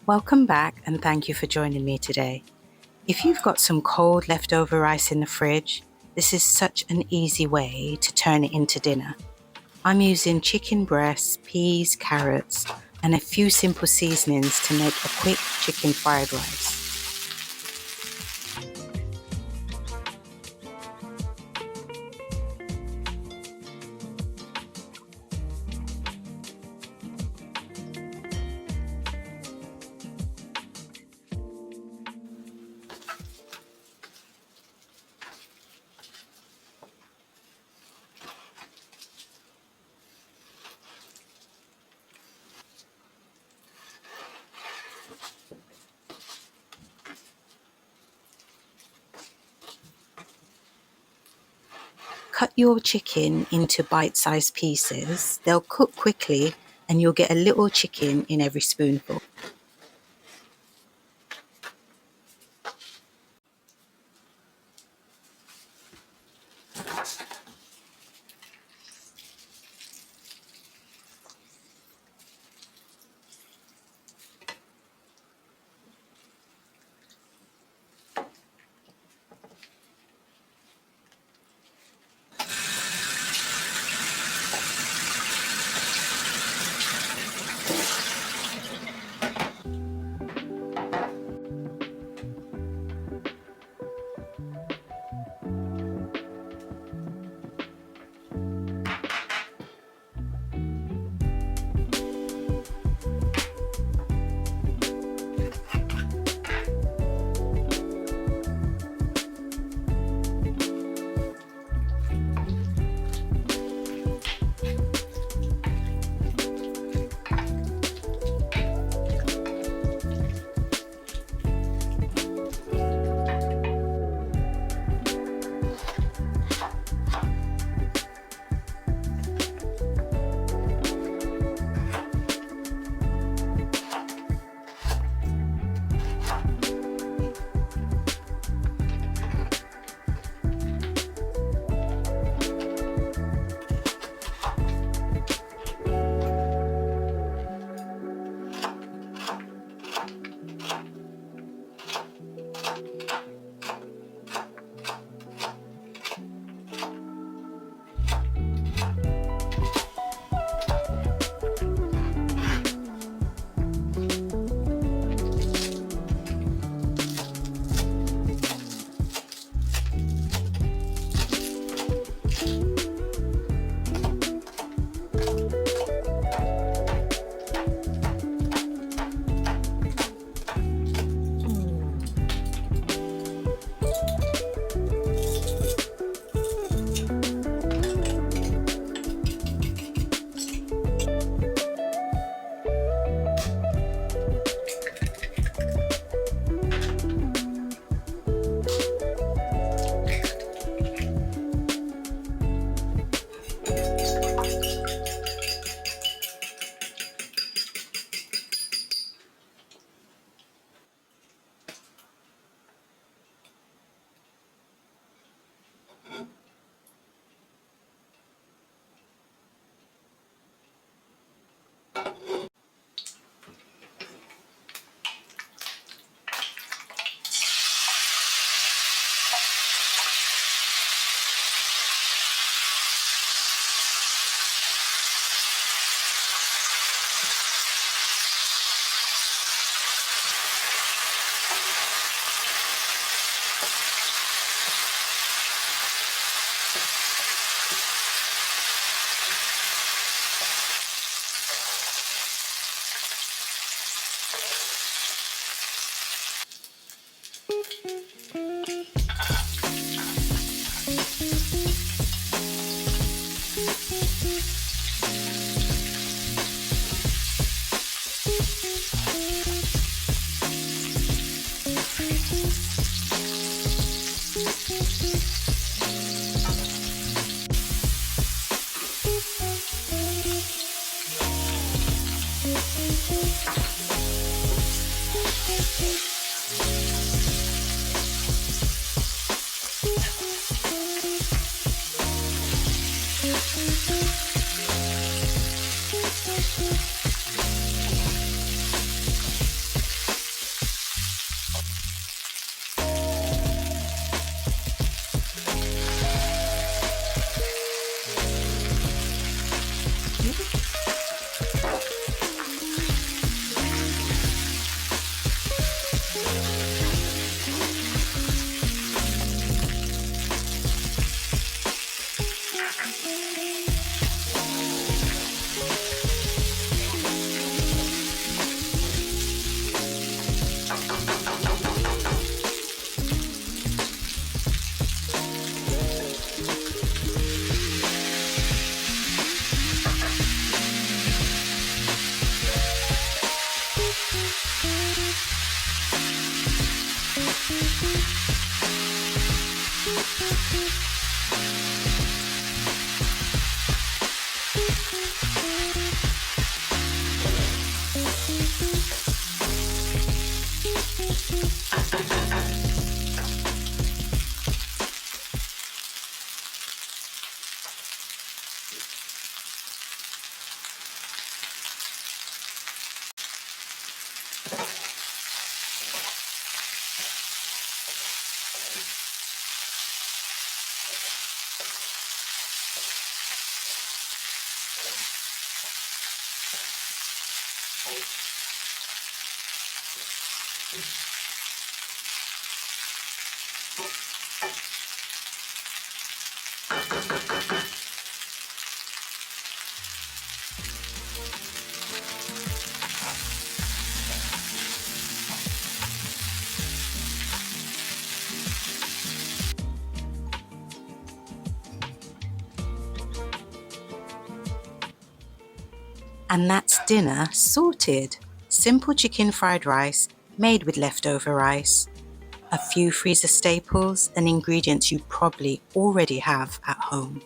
Welcome back and thank you for joining me today. If you've got some cold leftover rice in the fridge, this is such an easy way to turn it into dinner. I'm using chicken breasts, peas, carrots, and a few simple seasonings to make a quick chicken fried rice. Cut your chicken into bite-sized pieces. They'll cook quickly and you'll get a little chicken in every spoonful. And that's dinner sorted. Simple chicken fried rice made with leftover rice. A few freezer staples and ingredients you probably already have at home.